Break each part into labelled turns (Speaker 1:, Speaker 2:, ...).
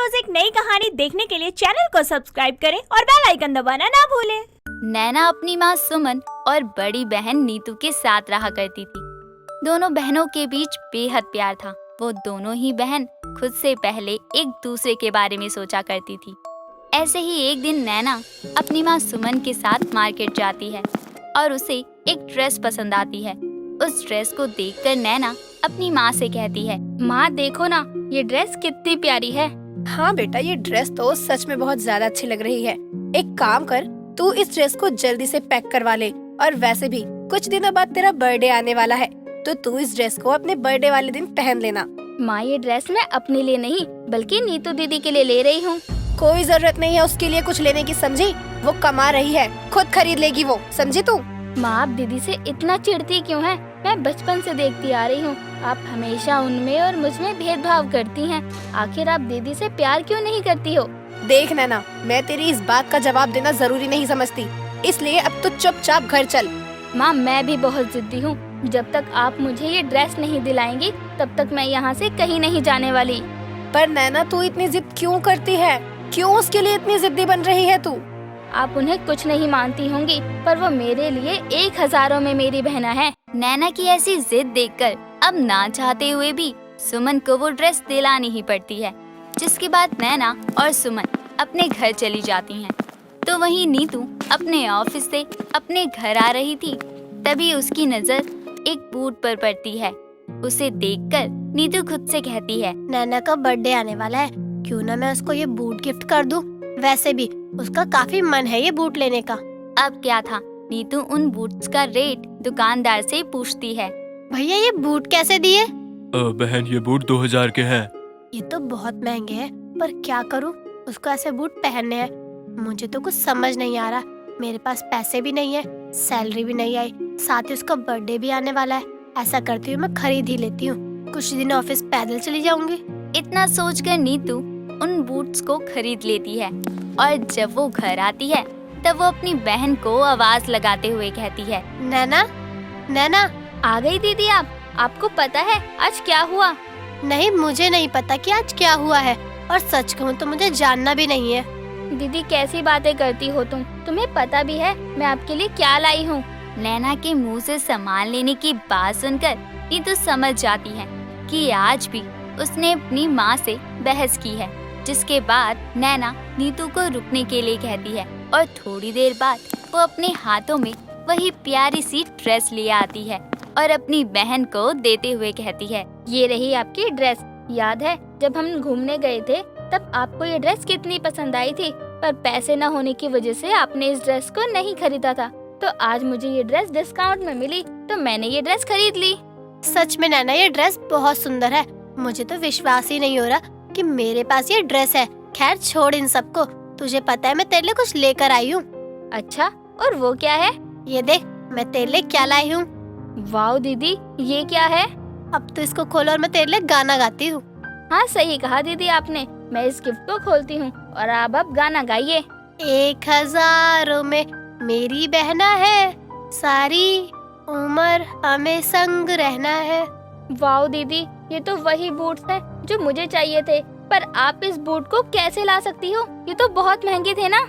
Speaker 1: रोज एक नई कहानी देखने के लिए चैनल को सब्सक्राइब करें और बेल आइकन दबाना ना भूलें।
Speaker 2: नैना अपनी माँ सुमन और बड़ी बहन नीतू के साथ रहा करती थी। दोनों बहनों के बीच बेहद प्यार था। वो दोनों ही बहन खुद से पहले एक दूसरे के बारे में सोचा करती थी। ऐसे ही एक दिन नैना अपनी माँ सुमन के साथ मार्केट जाती है और उसे एक ड्रेस पसंद आती है। उस ड्रेस को देखकर नैना अपनी माँ से कहती है, माँ देखो ना, ये ड्रेस कितनी प्यारी है।
Speaker 3: हाँ बेटा, ये ड्रेस तो सच में बहुत ज्यादा अच्छी लग रही है। एक काम कर, तू इस ड्रेस को जल्दी से पैक करवा ले। और वैसे भी कुछ दिनों बाद तेरा बर्थडे आने वाला है, तो तू इस ड्रेस को अपने बर्थडे वाले दिन पहन लेना।
Speaker 2: माँ, ये ड्रेस मैं अपने लिए नहीं बल्कि नीतू दीदी के लिए ले रही हूँ।
Speaker 3: कोई जरूरत नहीं है उसके लिए कुछ लेने की, समझी? वो कमा रही है, खुद खरीद लेगी वो, समझी तू?
Speaker 2: माँ, आप दीदी से इतना चिढ़ती क्यों हैं? मैं बचपन से देखती आ रही हूँ, आप हमेशा उनमें और मुझ में भेदभाव करती हैं। आखिर आप दीदी से प्यार क्यों नहीं करती हो?
Speaker 3: देख नैना, मैं तेरी इस बात का जवाब देना जरूरी नहीं समझती, इसलिए अब तू चुपचाप घर चल।
Speaker 2: माँ, मैं भी बहुत जिद्दी हूँ। जब तक आप मुझे ये ड्रेस नहीं दिलाएंगी तब तक मैं यहाँ से कहीं नहीं जाने वाली।
Speaker 3: पर नैना, तू इतनी जिद क्यों करती है? क्यों उसके लिए इतनी जिद्दी बन रही है तू?
Speaker 2: आप उन्हें कुछ नहीं मानती होंगी, पर वो मेरे लिए 1000 में मेरी बहना है। नैना की ऐसी जिद देखकर अब ना चाहते हुए भी सुमन को वो ड्रेस दिलानी ही पड़ती है। जिसके बाद नैना और सुमन अपने घर चली जाती हैं। तो वहीं नीतू अपने ऑफिस से अपने घर आ रही थी, तभी उसकी नजर एक बूट पर पड़ती है। उसे देखकर नीतू खुद से कहती है,
Speaker 3: नैना का बर्थडे आने वाला है, क्यों ना मैं उसको ये बूट गिफ्ट कर दूं? वैसे भी उसका काफी मन है ये बूट लेने का।
Speaker 2: अब क्या था, नीतू उन बूट्स का रेट दुकानदार से पूछती है।
Speaker 3: भैया, ये बूट कैसे दिए?
Speaker 4: बहन, ये बूट 2000 के हैं।
Speaker 3: ये तो बहुत महंगे हैं, पर क्या करूं, उसको ऐसे बूट पहनने हैं। मुझे तो कुछ समझ नहीं आ रहा, मेरे पास पैसे भी नहीं है, सैलरी भी नहीं आई, साथ ही उसका बर्थडे भी आने वाला है। ऐसा करती हूँ, मैं खरीद ही लेती हूँ, कुछ दिन ऑफिस पैदल चली जाऊंगी।
Speaker 2: इतना सोचकर नीतू उन बूट्स को खरीद लेती है और जब वो घर आती है तब वो अपनी बहन को आवाज लगाते हुए कहती है,
Speaker 3: नैना, नैना।
Speaker 2: आ गई दीदी आप? आपको पता है आज क्या हुआ?
Speaker 3: नहीं, मुझे नहीं पता कि आज क्या हुआ है, और सच कहूँ तो मुझे जानना भी नहीं है।
Speaker 2: दीदी, कैसी बातें करती हो तुम? तुम्हें पता भी है मैं आपके लिए क्या लाई हूँ? नैना के मुंह से सामान लेने की बात सुनकर नीतू समझ जाती है कि आज भी उसने अपनी माँ से बहस की है। जिसके बाद नैना नीतू को रुकने के लिए कहती है और थोड़ी देर बाद वो अपने हाथों में वही प्यारी सी ड्रेस ले आती है और अपनी बहन को देते हुए कहती है, ये रही आपकी ड्रेस। याद है जब हम घूमने गए थे तब आपको ये ड्रेस कितनी पसंद आई थी, पर पैसे न होने की वजह से आपने इस ड्रेस को नहीं खरीदा था। तो आज मुझे ये ड्रेस डिस्काउंट में मिली तो मैंने ये ड्रेस खरीद ली।
Speaker 3: सच में नैना, ये ड्रेस बहुत सुंदर है। मुझे तो विश्वास ही नहीं हो रहा कि मेरे पास ये ड्रेस है। खैर छोड़ इन सबको, तुझे पता है मैं तेरे लिए कुछ लेकर आई हूँ।
Speaker 2: अच्छा, और वो क्या है?
Speaker 3: ये देख, मैं तेरे लिए क्या लाई हूँ।
Speaker 2: वाह दीदी, ये क्या है?
Speaker 3: अब तो इसको खोलो और मैं तेरे लिए गाना गाती हूँ।
Speaker 2: हाँ, सही कहा दीदी आपने। मैं इस गिफ्ट को खोलती हूँ और आप अब गाना गाइए।
Speaker 3: 1000 में मेरी बहना है, सारी उम्र हमें संग रहना है।
Speaker 2: वाह दीदी, ये तो वही बूट्स हैं जो मुझे चाहिए थे, पर आप इस बूट को कैसे ला सकती हो? ये तो बहुत महंगे थे ना?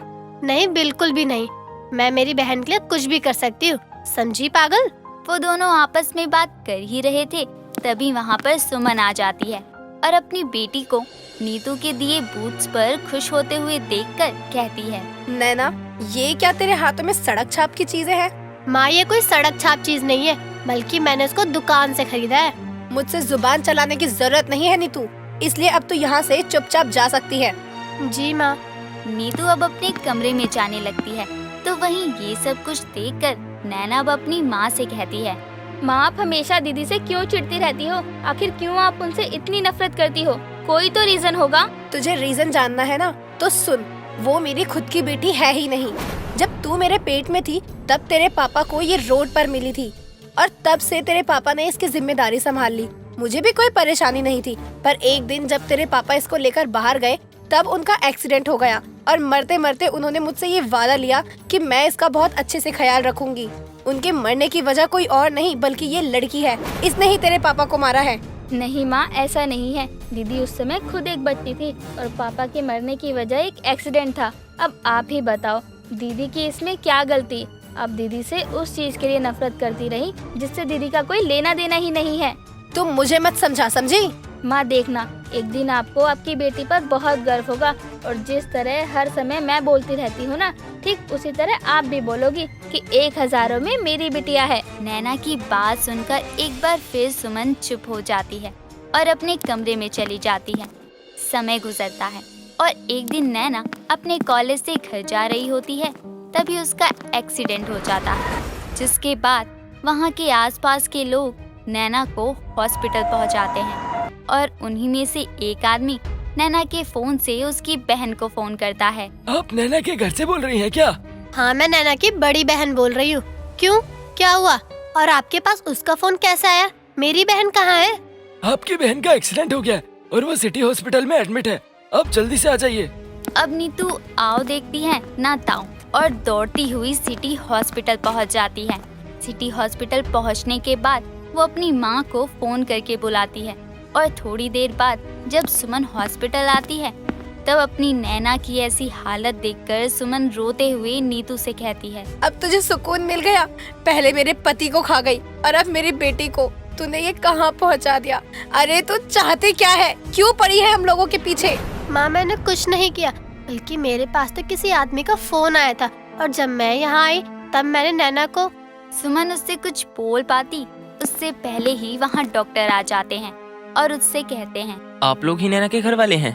Speaker 3: नहीं, बिल्कुल भी नहीं। मैं मेरी बहन के लिए कुछ भी कर सकती हूँ, समझी पागल?
Speaker 2: वो दोनों आपस में बात कर ही रहे थे, तभी वहाँ पर सुमन आ जाती है और अपनी बेटी को नीतू के दिए बूट्स पर खुश होते हुए देखकर कहती है,
Speaker 3: नैना, ये क्या तेरे हाथों में सड़क छाप की चीजें हैं? माँ, ये कोई सड़क छाप चीज नहीं है, बल्कि मैंने इसको दुकान से खरीदा है। मुझसे जुबान चलाने की जरूरत नहीं है नीतू, इसलिए अब तू यहाँ से चुपचाप जा सकती है। जी माँ।
Speaker 2: नीतू अब अपने कमरे में जाने लगती है। तो वहीं ये सब कुछ देखकर नैना अब अपनी माँ से कहती है, माँ, आप हमेशा दीदी से क्यों चिढ़ती रहती हो? आखिर क्यों आप उनसे इतनी नफरत करती हो? कोई तो रीजन होगा।
Speaker 3: तुझे रीजन जानना है ना, तो सुन। वो मेरी खुद की बेटी है ही नहीं। जब तू मेरे पेट में थी तब तेरे पापा को ये रोड पर मिली थी, और तब से तेरे पापा ने इसकी जिम्मेदारी संभाल ली। मुझे भी कोई परेशानी नहीं थी, पर एक दिन जब तेरे पापा इसको लेकर बाहर गए तब उनका एक्सीडेंट हो गया, और मरते मरते उन्होंने मुझसे ये वादा लिया कि मैं इसका बहुत अच्छे से ख्याल रखूंगी। उनके मरने की वजह कोई और नहीं बल्कि ये लड़की है। इसने ही तेरे पापा को मारा है।
Speaker 2: नहीं माँ, ऐसा नहीं है। दीदी उस समय खुद एक बच्ची थी और पापा के मरने की वजह एक एक्सीडेंट था। अब आप ही बताओ, दीदी की इसमें क्या गलती? अब दीदी से उस चीज के लिए नफरत करती रही जिससे दीदी का कोई लेना देना ही नहीं है।
Speaker 3: तुम मुझे मत समझा, समझी?
Speaker 2: माँ देखना, एक दिन आपको आपकी बेटी पर बहुत गर्व होगा और जिस तरह हर समय मैं बोलती रहती हूँ ना, ठीक उसी तरह आप भी बोलोगी कि 1000 में मेरी बिटिया है। नैना की बात सुनकर एक बार फिर सुमन चुप हो जाती है और अपने कमरे में चली जाती है। समय गुजरता है और एक दिन नैना अपने कॉलेज से घर जा रही होती है, तभी उसका एक्सीडेंट हो जाता है, जिसके बाद वहाँ के आसपास के लोग नैना को हॉस्पिटल पहुँचाते हैं और उन्हीं में से एक आदमी नैना के फोन से उसकी बहन को फोन करता है।
Speaker 5: आप नैना के घर से बोल रही हैं क्या?
Speaker 3: हाँ, मैं नैना की बड़ी बहन बोल रही हूँ। क्यों, क्या हुआ? और आपके पास उसका फोन कैसे आया? मेरी बहन कहाँ है?
Speaker 5: आपकी बहन का एक्सीडेंट हो गया है और वो सिटी हॉस्पिटल में एडमिट है। आप जल्दी से आ जाइए।
Speaker 2: अब नीतू आओ देखती है ना ताऊ और दौड़ती हुई सिटी हॉस्पिटल पहुंच जाती है। सिटी हॉस्पिटल पहुंचने के बाद वो अपनी माँ को फोन करके बुलाती है और थोड़ी देर बाद जब सुमन हॉस्पिटल आती है तब अपनी नैना की ऐसी हालत देखकर सुमन रोते हुए नीतू से कहती है,
Speaker 3: अब तुझे सुकून मिल गया। पहले मेरे पति को खा गई और अब मेरी बेटी को। तूने ये कहाँ पहुँचा दिया? अरे तू चाहती क्या है? क्यों पड़ी है हम लोगों के पीछे? माँ, मैंने कुछ नहीं किया, बल्कि मेरे पास तो किसी आदमी का फोन आया था और जब मैं यहाँ आई तब मैंने नैना को।
Speaker 2: सुमन उससे कुछ बोल पाती उससे पहले ही वहाँ डॉक्टर आ जाते हैं और उससे कहते हैं,
Speaker 6: आप लोग ही नैना के घर वाले हैं?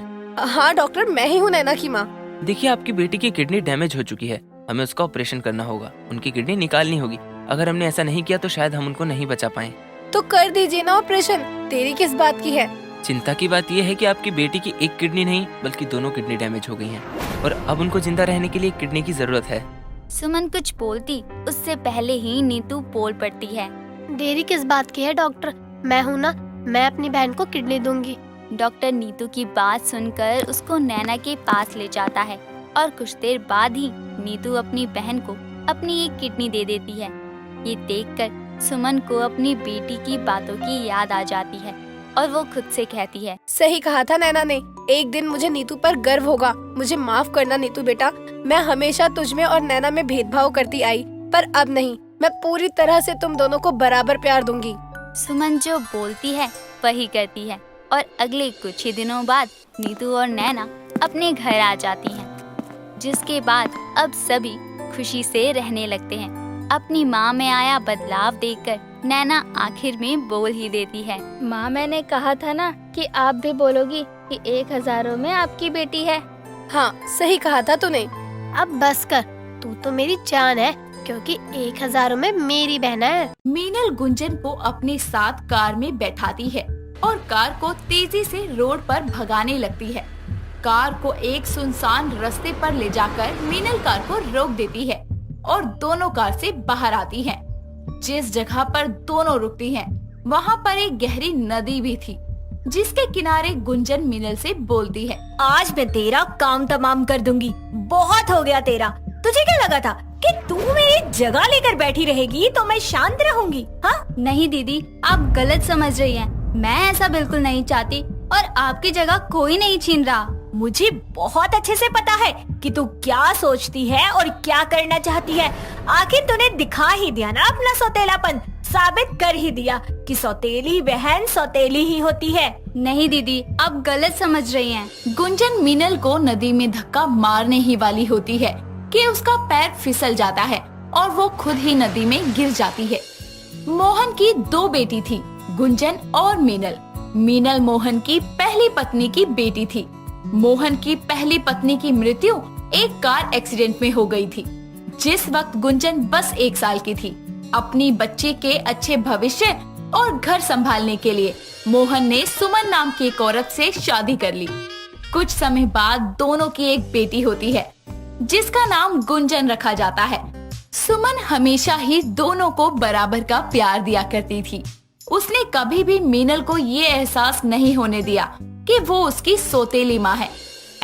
Speaker 3: हाँ डॉक्टर, मैं ही हूँ नैना की माँ।
Speaker 6: देखिए, आपकी बेटी की किडनी डैमेज हो चुकी है। हमें उसका ऑपरेशन करना होगा। उनकी किडनी निकालनी होगी। अगर हमने ऐसा नहीं किया तो शायद हम उनको नहीं बचा पाए।
Speaker 3: तो कर दीजिए ना ऑपरेशन, देरी किस बात की है?
Speaker 6: चिंता की बात यह है कि आपकी बेटी की एक किडनी नहीं बल्कि दोनों किडनी डैमेज हो गई हैं और अब उनको जिंदा रहने के लिए किडनी की जरूरत है।
Speaker 2: सुमन कुछ बोलती उससे पहले ही नीतू बोल पड़ती है,
Speaker 3: देरी किस बात की है डॉक्टर? मैं हूँ ना, मैं अपनी बहन को किडनी दूंगी।
Speaker 2: डॉक्टर नीतू की बात सुनकर उसको नैना के पास ले जाता है और कुछ देर बाद ही नीतू अपनी बहन को अपनी एक किडनी दे देती है। ये देखकर सुमन को अपनी बेटी की बातों की याद आ जाती है और वो खुद से कहती है,
Speaker 3: सही कहा था नैना ने, एक दिन मुझे नीतू पर गर्व होगा। मुझे माफ करना नीतू बेटा, मैं हमेशा तुझमें और नैना में भेदभाव करती आई, पर अब नहीं। मैं पूरी तरह से तुम दोनों को बराबर प्यार दूंगी।
Speaker 2: सुमन जो बोलती है वही करती है और अगले कुछ ही दिनों बाद नीतू और नैना अपने घर आ जाती हैं, जिसके बाद अब सभी खुशी से रहने लगते हैं। अपनी माँ में आया बदलाव देखकर नैना आखिर में बोल ही देती है, माँ मैंने कहा था ना कि आप भी बोलोगी कि 1000 में आपकी बेटी है।
Speaker 3: हाँ, सही कहा था तूने। अब बस कर, तू तो मेरी जान है, क्योंकि 1000 में मेरी बहन है।
Speaker 7: मीनल गुंजन को अपने साथ कार में बैठाती है और कार को तेजी से रोड पर भगाने लगती है। कार को एक सुनसान रास्ते पर ले जाकर मीनल कार को रोक देती है और दोनों कार से बाहर आती हैं। जिस जगह पर दोनों रुकती हैं, वहाँ पर एक गहरी नदी भी थी, जिसके किनारे गुंजन मीनल से बोलती है,
Speaker 1: आज मैं तेरा काम तमाम कर दूंगी। बहुत हो गया तेरा। तुझे क्या लगा था कि तू मेरी जगह लेकर बैठी रहेगी तो मैं शांत रहूंगी? हाँ,
Speaker 2: नहीं दीदी, आप गलत समझ रही हैं। मैं ऐसा बिल्कुल नहीं चाहती और आपकी जगह कोई नहीं छीन रहा।
Speaker 1: मुझे बहुत अच्छे से पता है कि तू क्या सोचती है और क्या करना चाहती है। आखिर तूने दिखा ही दिया ना अपना सौतेलापन, साबित कर ही दिया कि सौतेली बहन सौतेली ही होती है।
Speaker 2: नहीं दीदी, आप गलत समझ रही हैं।
Speaker 7: गुंजन मीनल को नदी में धक्का मारने ही वाली होती है कि उसका पैर फिसल जाता है और वो खुद ही नदी में गिर जाती है। मोहन की 2 बेटी थी, गुंजन और मीनल। मीनल मोहन की पहली पत्नी की बेटी थी। मोहन की पहली पत्नी की मृत्यु एक कार एक्सीडेंट में हो गई थी, जिस वक्त गुंजन बस 1 साल की थी। अपनी बच्चे के अच्छे भविष्य और घर संभालने के लिए मोहन ने सुमन नाम की एक औरत से शादी कर ली। कुछ समय बाद दोनों की एक बेटी होती है, जिसका नाम गुंजन रखा जाता है। सुमन हमेशा ही दोनों को बराबर का प्यार दिया करती थी। उसने कभी भी मीनल को ये एहसास नहीं होने दिया कि वो उसकी सौतेली माँ है।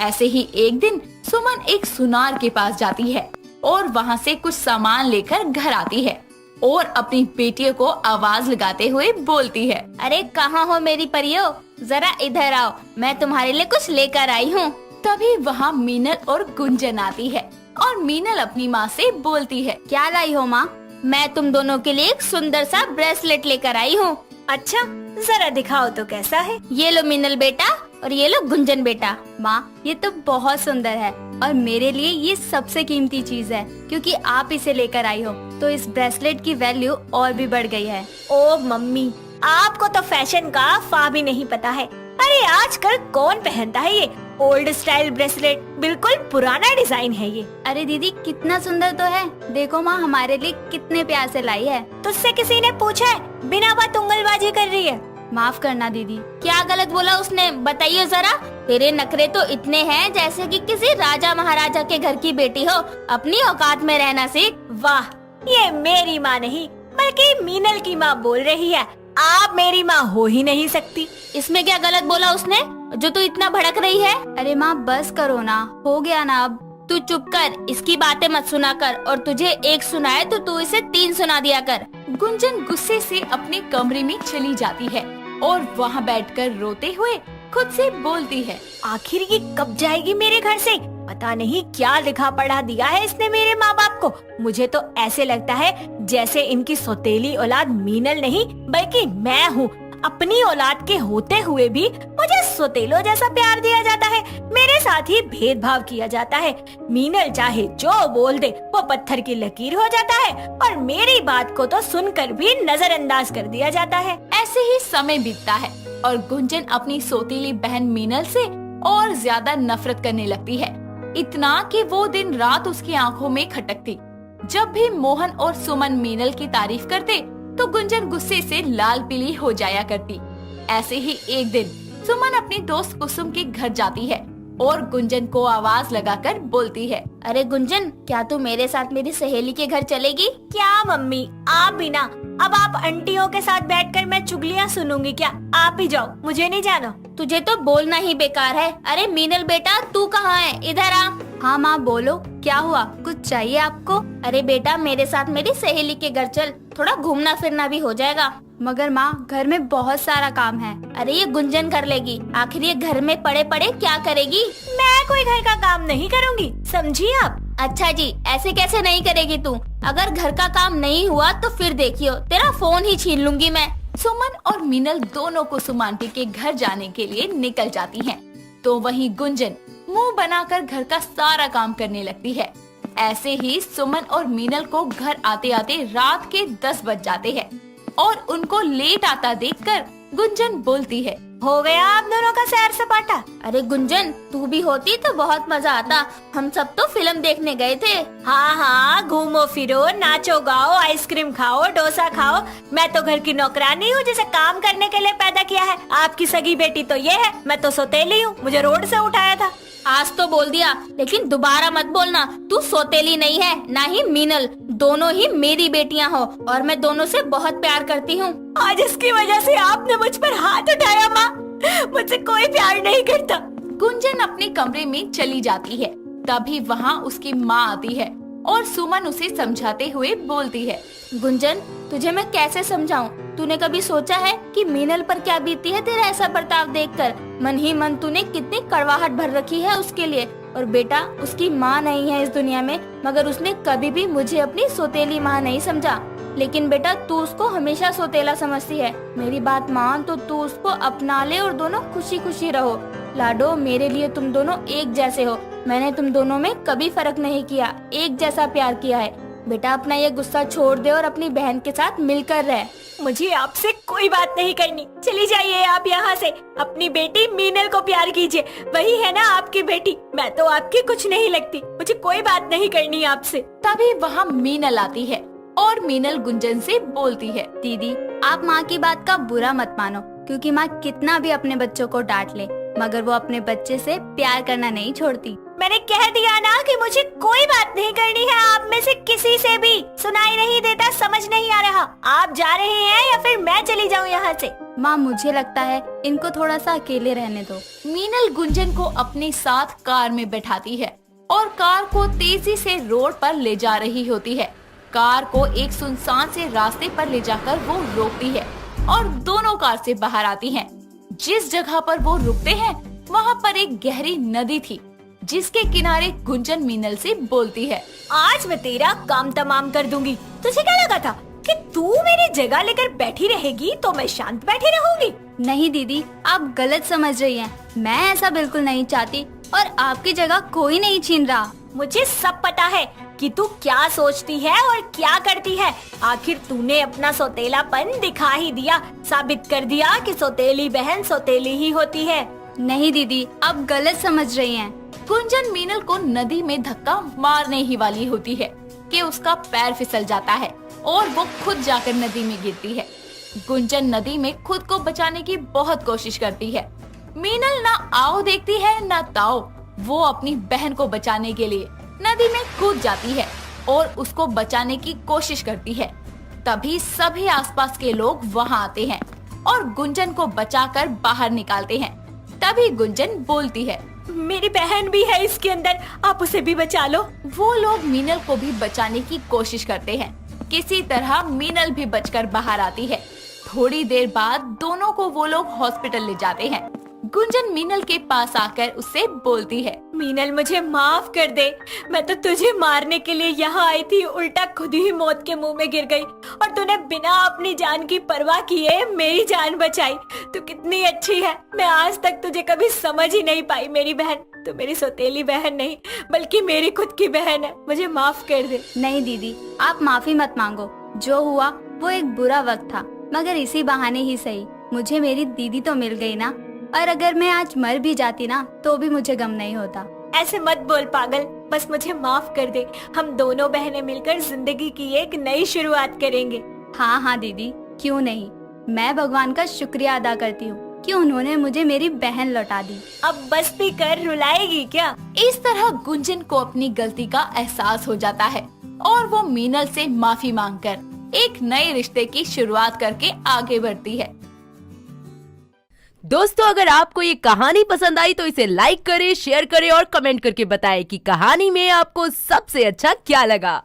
Speaker 7: ऐसे ही एक दिन सुमन एक सुनार के पास जाती है और वहाँ से कुछ सामान लेकर घर आती है और अपनी बेटियों को आवाज लगाते हुए बोलती है।
Speaker 2: अरे कहाँ हो मेरी परियों, जरा इधर आओ, मैं तुम्हारे लिए कुछ लेकर आई हूँ।
Speaker 7: तभी वहाँ मीनल और गुंजन आती है और मीनल अपनी माँ से बोलती है।
Speaker 2: क्या लाई हो माँ? मैं तुम दोनों के लिए एक सुंदर सा ब्रेसलेट लेकर आई हूँ।
Speaker 1: अच्छा, जरा दिखाओ तो कैसा है।
Speaker 2: ये लो मीनल बेटा और ये लो गुंजन बेटा। माँ, ये तो बहुत सुंदर है और मेरे लिए ये सबसे कीमती चीज है, क्योंकि आप इसे लेकर आई हो तो इस ब्रेसलेट की वैल्यू और भी बढ़ गई है।
Speaker 1: ओ मम्मी, आपको तो फैशन का फा भी नहीं पता है। अरे आजकल कौन पहनता है ये ओल्ड स्टाइल ब्रेसलेट, बिल्कुल पुराना डिजाइन है ये।
Speaker 2: अरे दीदी कितना सुंदर तो है, देखो माँ हमारे लिए कितने प्यार से लाई है।
Speaker 1: तुझसे किसी ने पूछा है? बिना बात उंगलबाजी कर रही है।
Speaker 2: माफ करना दीदी, क्या गलत बोला उसने, बताइए जरा। तेरे नखरे तो इतने हैं जैसे कि किसी राजा महाराजा के घर की बेटी हो, अपनी औकात में रहना सीख।
Speaker 1: वाह, ये मेरी माँ नहीं बल्कि मीनल की माँ बोल रही है। आप मेरी माँ हो ही नहीं सकती।
Speaker 2: इसमें क्या गलत बोला उसने जो तू इतना भड़क रही है? अरे माँ बस करो ना, हो गया ना अब। तू चुप कर, इसकी बातें मत सुना कर, और तुझे एक सुनाए तो तू इसे 3 सुना दिया कर।
Speaker 7: गुंजन गुस्से से अपने कमरे में चली जाती है और वहाँ बैठकर रोते हुए खुद से बोलती है।
Speaker 1: आखिर ये कब जाएगी मेरे घर से? पता नहीं क्या लिखा पढ़ा दिया है इसने मेरे माँ बाप को। मुझे तो ऐसे लगता है जैसे इनकी सौतेली औलाद मीनल नहीं बल्कि मैं हूँ। अपनी औलाद के होते हुए भी मुझे सौतेलो जैसा प्यार दिया जाता है, मेरे साथ ही भेदभाव किया जाता है। मीनल चाहे जो बोल दे वो पत्थर की लकीर हो जाता है और मेरी बात को तो सुनकर भी नजरअंदाज कर दिया जाता है।
Speaker 7: ऐसे ही समय बीतता है और गुंजन अपनी सौतेली बहन मीनल से और ज्यादा नफरत करने लगती है, इतना कि वो दिन रात उसकी आंखों में खटकती। जब भी मोहन और सुमन मीनल की तारीफ करते तो गुंजन गुस्से से लाल पीली हो जाया करती। ऐसे ही एक दिन सुमन अपनी दोस्त कुसुम के घर जाती है और गुंजन को आवाज लगाकर बोलती है।
Speaker 2: अरे गुंजन, क्या तू मेरे साथ मेरी सहेली के घर चलेगी?
Speaker 1: क्या मम्मी, आप भी ना। अब आप आंटियों के साथ बैठकर मैं चुगलियाँ सुनूंगी क्या? आप ही जाओ, मुझे नहीं जाना।
Speaker 2: तुझे तो बोलना ही बेकार है। अरे मीनल बेटा, तू कहाँ है? इधर आ। हाँ माँ बोलो, क्या हुआ? कुछ चाहिए आपको? अरे बेटा मेरे साथ मेरी सहेली के घर चल, थोड़ा घूमना फिरना भी हो जाएगा। मगर माँ घर में बहुत सारा काम है। अरे ये गुंजन कर लेगी, आखिर ये घर में पड़े पड़े क्या करेगी?
Speaker 1: मैं कोई घर का काम नहीं करूँगी, समझी आप?
Speaker 2: अच्छा जी, ऐसे कैसे नहीं करेगी तू? अगर घर का काम नहीं हुआ तो फिर देखियो, तेरा फोन ही छीन लूंगी मैं।
Speaker 7: सुमन और मीनल दोनों कुसुम आंटी के घर जाने के लिए निकल जाती हैं। तो वहीं गुंजन मुंह बनाकर घर का सारा काम करने लगती है। ऐसे ही सुमन और मीनल को घर आते आते रात के 10 बज जाते हैं और उनको लेट आता देखकर गुंजन बोलती है।
Speaker 1: हो गया आप दोनों का सैर सपाटा?
Speaker 2: अरे गुंजन, तू भी होती तो बहुत मजा आता। हम सब तो फिल्म देखने गए थे।
Speaker 1: हाँ हाँ, घूमो फिरो, नाचो गाओ, आइसक्रीम खाओ, डोसा खाओ। मैं तो घर की नौकरानी हूँ जिसे काम करने के लिए पैदा किया है। आपकी सगी बेटी तो ये है, मैं तो सौतेली हूँ, मुझे रोड से उठाया था।
Speaker 2: आज तो बोल दिया, लेकिन दोबारा मत बोलना। तू सौतेली नहीं है, ना ही मीनल, दोनों ही मेरी बेटियां हो और मैं दोनों से बहुत प्यार करती हूँ।
Speaker 1: आज इसकी वजह से आपने मुझ पर हाथ उठाया माँ, मुझसे कोई प्यार नहीं करता।
Speaker 7: गुंजन अपने कमरे में चली जाती है। तभी वहाँ उसकी माँ आती है और सुमन उसे समझाते हुए बोलती है।
Speaker 2: गुंजन, तुझे मैं कैसे समझाऊं? तूने कभी सोचा है कि मीनल पर क्या बीती है तेरा ऐसा बर्ताव देखकर? मन ही मन तूने कितनी कड़वाहट भर रखी है उसके लिए। और बेटा, उसकी माँ नहीं है इस दुनिया में, मगर उसने कभी भी मुझे अपनी सौतेली माँ नहीं समझा। लेकिन बेटा, तू उसको हमेशा सौतेला समझती है। मेरी बात मान तो तू उसको अपना ले और दोनों खुशी खुशी रहो। लाडो, मेरे लिए तुम दोनों एक जैसे हो। मैंने तुम दोनों में कभी फर्क नहीं किया, एक जैसा प्यार किया है। बेटा, अपना ये गुस्सा छोड़ दे और अपनी बहन के साथ मिलकर रह।
Speaker 1: मुझे आपसे कोई बात नहीं करनी, चली जाइए आप यहाँ से। अपनी बेटी मीनल को प्यार कीजिए, वही है ना आपकी बेटी। मैं तो आपकी कुछ नहीं लगती, मुझे कोई बात नहीं करनी आपसे।
Speaker 7: तभी वहाँ मीनल आती है और मीनल गुंजन से बोलती है।
Speaker 2: दीदी, आप माँ की बात का बुरा मत मानो, क्योंकि माँ कितना भी अपने बच्चों को डांट ले मगर वो अपने बच्चे से प्यार करना नहीं छोड़ती।
Speaker 1: मैंने कह दिया ना कि मुझे कोई बात नहीं करनी है आप में से किसी से भी। सुनाई नहीं देता, समझ नहीं आ रहा? आप जा रहे हैं या फिर मैं चली जाऊँ यहाँ से?
Speaker 2: माँ, मुझे लगता है इनको थोड़ा सा अकेले रहने दो।
Speaker 7: मीनल गुंजन को अपने साथ कार में बैठाती है और कार को तेजी से रोड पर ले जा रही होती है। कार को एक सुनसान से रास्ते पर ले जाकर वो रोकती है और दोनों कार से बाहर आती हैं। जिस जगह पर वो रुकते हैं वहाँ पर एक गहरी नदी थी, जिसके किनारे गुंजन मीनल से बोलती है,
Speaker 1: आज मैं तेरा काम तमाम कर दूंगी। तुझे क्या लगा था कि तू मेरी जगह लेकर बैठी रहेगी तो मैं शांत बैठी रहूंगी?
Speaker 2: नहीं दीदी, आप गलत समझ रही हैं। मैं ऐसा बिल्कुल नहीं चाहती और आपकी जगह कोई नहीं छीन रहा।
Speaker 1: मुझे सब पता है कि तू क्या सोचती है और क्या करती है। आखिर तूने अपना सौतेलापन दिखा ही दिया, साबित कर दिया कि सौतेली बहन सौतेली ही होती है।
Speaker 2: नहीं दीदी, आप गलत समझ रही हैं।
Speaker 7: गुंजन मीनल को नदी में धक्का मारने ही वाली होती है कि उसका पैर फिसल जाता है और वो खुद जाकर नदी में गिरती है। गुंजन नदी में खुद को बचाने की बहुत कोशिश करती है। मीनल ना आओ देखती है ना ताओ। वो अपनी बहन को बचाने के लिए नदी में कूद जाती है और उसको बचाने की कोशिश करती है। तभी सभी आसपास के लोग वहाँ आते हैं और गुंजन को बचाकर बाहर निकालते हैं। तभी गुंजन बोलती है,
Speaker 1: मेरी बहन भी है इसके अंदर, आप उसे भी बचा लो।
Speaker 7: वो लोग मीनल को भी बचाने की कोशिश करते हैं। किसी तरह मीनल भी बचकर बाहर आती है। थोड़ी देर बाद दोनों को वो लोग हॉस्पिटल ले जाते हैं। गुंजन मीनल के पास आकर उससे बोलती है,
Speaker 1: मीनल मुझे माफ कर दे, मैं तो तुझे मारने के लिए यहाँ आई थी, उल्टा खुद ही मौत के मुंह में गिर गई और तूने बिना अपनी जान की परवाह किए मेरी जान बचाई। तू कितनी अच्छी है, मैं आज तक तुझे कभी समझ ही नहीं पाई मेरी बहन। तू मेरी सौतेली बहन नहीं बल्कि मेरी खुद की बहन है, मुझे माफ कर दे।
Speaker 2: नहीं दीदी, आप माफी मत मांगो। जो हुआ वो एक बुरा वक्त था, मगर इसी बहाने ही सही मुझे मेरी दीदी तो मिल गई ना। और अगर मैं आज मर भी जाती ना तो भी मुझे गम नहीं होता।
Speaker 1: ऐसे मत बोल पागल, बस मुझे माफ कर दे। हम दोनों बहनें मिलकर जिंदगी की एक नई शुरुआत करेंगे।
Speaker 2: हाँ हाँ दीदी, क्यों नहीं। मैं भगवान का शुक्रिया अदा करती हूँ कि उन्होंने मुझे मेरी बहन लौटा दी।
Speaker 1: अब बस भी कर, रुलाएगी क्या?
Speaker 7: इस तरह गुंजन को अपनी गलती का एहसास हो जाता है और वो मीनल से माफी मांगकर एक नए रिश्ते की शुरुआत करके आगे बढ़ती है।
Speaker 8: दोस्तों, अगर आपको ये कहानी पसंद आई तो इसे लाइक करें, शेयर करें और कमेंट करके बताएं कि कहानी में आपको सबसे अच्छा क्या लगा।